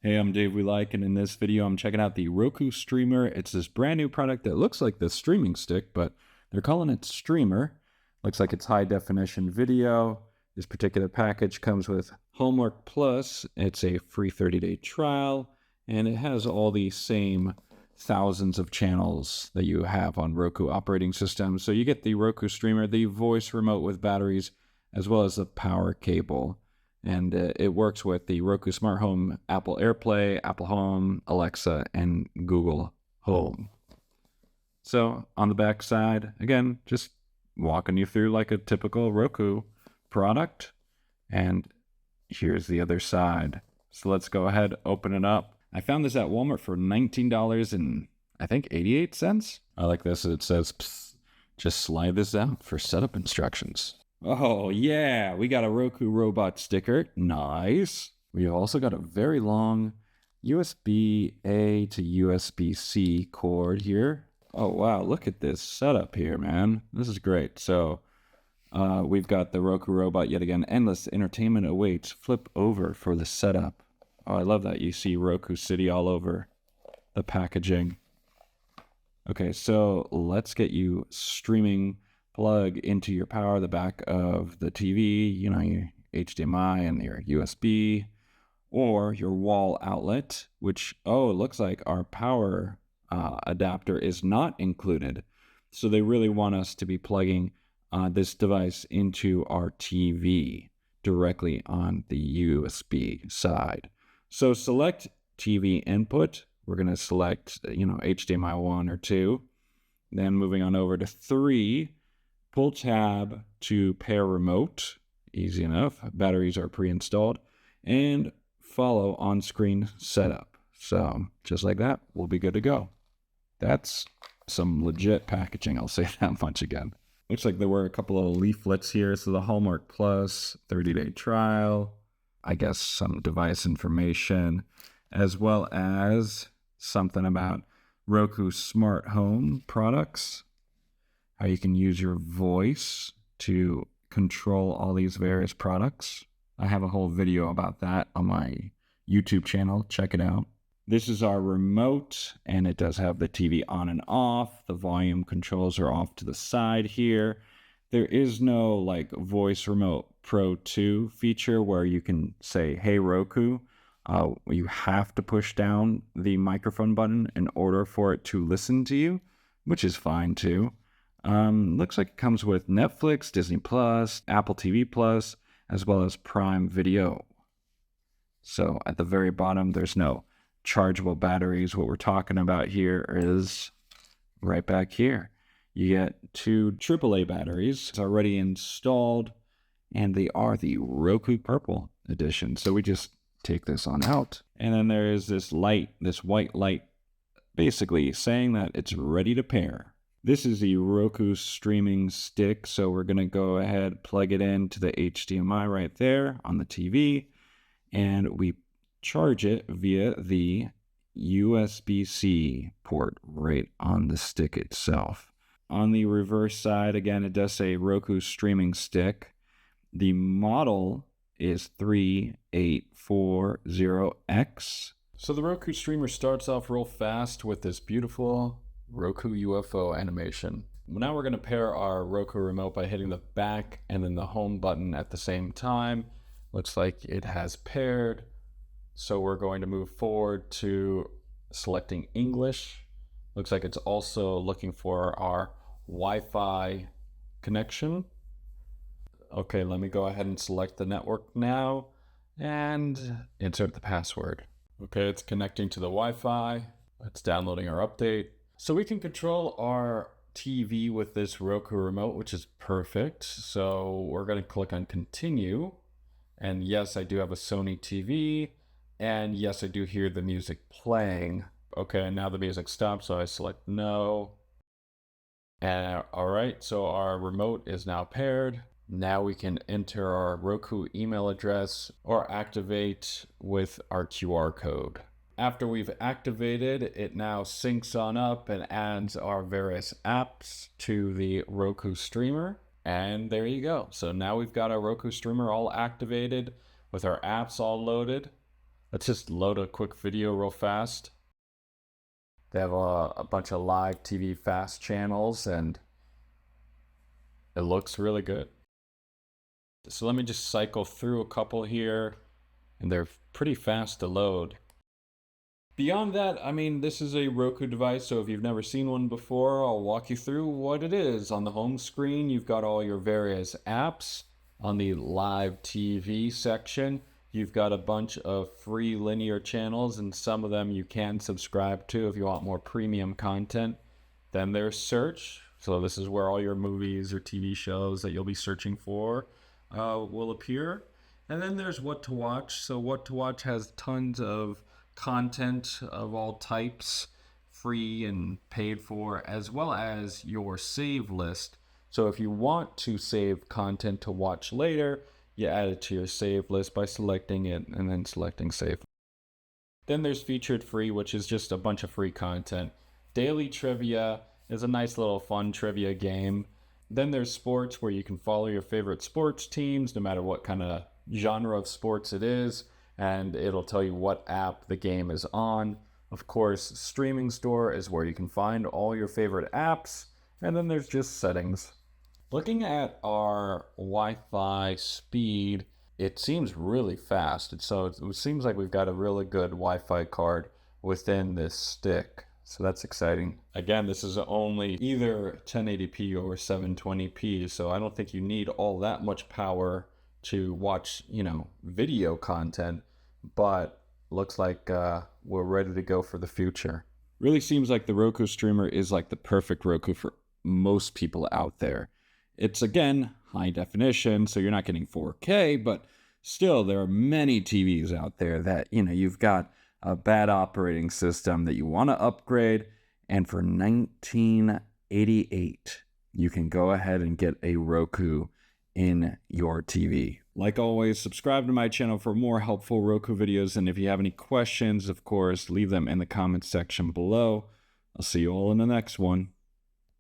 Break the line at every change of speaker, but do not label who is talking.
Hey, I'm DaveWeLike, and in this video, I'm checking out the Roku Streamer. It's this brand new product that looks like the streaming stick, but they're calling it Streamer. Looks like it's high definition video. This particular package comes with Homework Plus. It's a free 30-day trial, and it has all the same thousands of channels that you have on Roku operating systems. So you get the Roku Streamer, the voice remote with batteries, as well as the power cable. And it works with the Roku Smart Home, Apple AirPlay, Apple Home, Alexa, and Google Home. So on the back side, again, just walking you through like a typical Roku product. And here's the other side. So let's go ahead, open it up. I found this at Walmart for $19 and I think 88 cents. I like this. It says, "Psst, just slide this out for setup instructions." Oh, yeah, we got a Roku robot sticker. Nice. We've also got a very long USB-A to USB-C cord here. Oh, wow, look at this setup here, man. This is great. So we've got the Roku robot yet again. Endless entertainment awaits. Flip over for the setup. Oh, I love that. You see Roku City all over the packaging. Okay, so let's get you streaming. Plug into your power, the back of the TV, you know, your HDMI and your USB, or your wall outlet, which, oh, it looks like our power adapter is not included. So they really want us to be plugging this device into our TV directly on the USB side. So select TV input. We're going to select, HDMI 1 or 2. Then moving on over to 3. Pull tab to pair remote, easy enough. Batteries are pre-installed, and follow on-screen setup. So just like that, we'll be good to go. That's some legit packaging, I'll say that much again. Looks like there were a couple of leaflets here. So the Hallmark Plus 30-day trial, I guess some device information, as well as something about Roku Smart Home products. How you can use your voice to control all these various products. I have a whole video about that on my YouTube channel. Check it out. This is our remote, and it does have the TV on and off. The volume controls are off to the side here. There is no like Voice Remote Pro 2 feature where you can say, "Hey Roku." You have to push down the microphone button in order for it to listen to you, which is fine too. Looks like it comes with Netflix, Disney Plus, Apple TV Plus, as well as Prime Video. So at the very bottom, there's no chargeable batteries. What we're talking about here is right back here. You get 2 AAA batteries. It's already installed, and they are the Roku Purple edition. So we just take this on out. And then there is this light, this white light, basically saying that it's ready to pair. This is the Roku streaming stick, so we're going to go ahead, plug it into the HDMI right there on the TV, and we charge it via the USB-C port right on the stick itself. On the reverse side, again, it does say Roku streaming stick. The model is 3840X. So the Roku streamer starts off real fast with this beautiful Roku UFO animation. Now we're going to pair our Roku remote by hitting the back and then the home button at the same time. Looks like it has paired. So we're going to move forward to selecting English. Looks like it's also looking for our Wi-Fi connection. Okay, let me go ahead and select the network now and insert the password. Okay, it's connecting to the Wi-Fi. It's downloading our update. So we can control our TV with this Roku remote, which is perfect. So we're going to click on continue. And yes, I do have a Sony TV. And yes, I do hear the music playing. Okay, and now the music stops, so I select no. And all right, so our remote is now paired. Now we can enter our Roku email address or activate with our QR code. After we've activated, it now syncs on up and adds our various apps to the Roku streamer. And there you go. So now we've got our Roku streamer all activated with our apps all loaded. Let's just load a quick video real fast. They have a bunch of live TV fast channels, and it looks really good. So let me just cycle through a couple here, and they're pretty fast to load. Beyond that, I mean, this is a Roku device, so if you've never seen one before, I'll walk you through what it is. On the home screen, you've got all your various apps. On the live TV section, you've got a bunch of free linear channels, and some of them you can subscribe to if you want more premium content. Then there's search. So this is where all your movies or TV shows that you'll be searching for will appear. And then there's what to watch. So what to watch has tons of content of all types, free and paid for, as well as your save list. So if you want to save content to watch later, you add it to your save list by selecting it and then selecting save. Then there's featured free, which is just a bunch of free content. Daily trivia is a nice little fun trivia game. Then there's sports, where you can follow your favorite sports teams, no matter what kind of genre of sports it is, and it'll tell you what app the game is on. Of course, streaming store is where you can find all your favorite apps, and then there's just settings. Looking at our Wi-Fi speed, it seems really fast. So it seems like we've got a really good Wi-Fi card within this stick. So that's exciting. Again, this is only either 1080p or 720p, so I don't think you need all that much power to watch, video content, but looks like we're ready to go for the future. Really seems like the Roku Streamer is like the perfect Roku for most people out there. It's, again, high definition, so you're not getting 4K, but still, there are many TVs out there that, you've got a bad operating system that you want to upgrade, and for $19.88, you can go ahead and get a Roku in your TV. Like always, subscribe to my channel for more helpful Roku videos, and if you have any questions, of course, leave them in the comments section below. I'll see you all in the next one.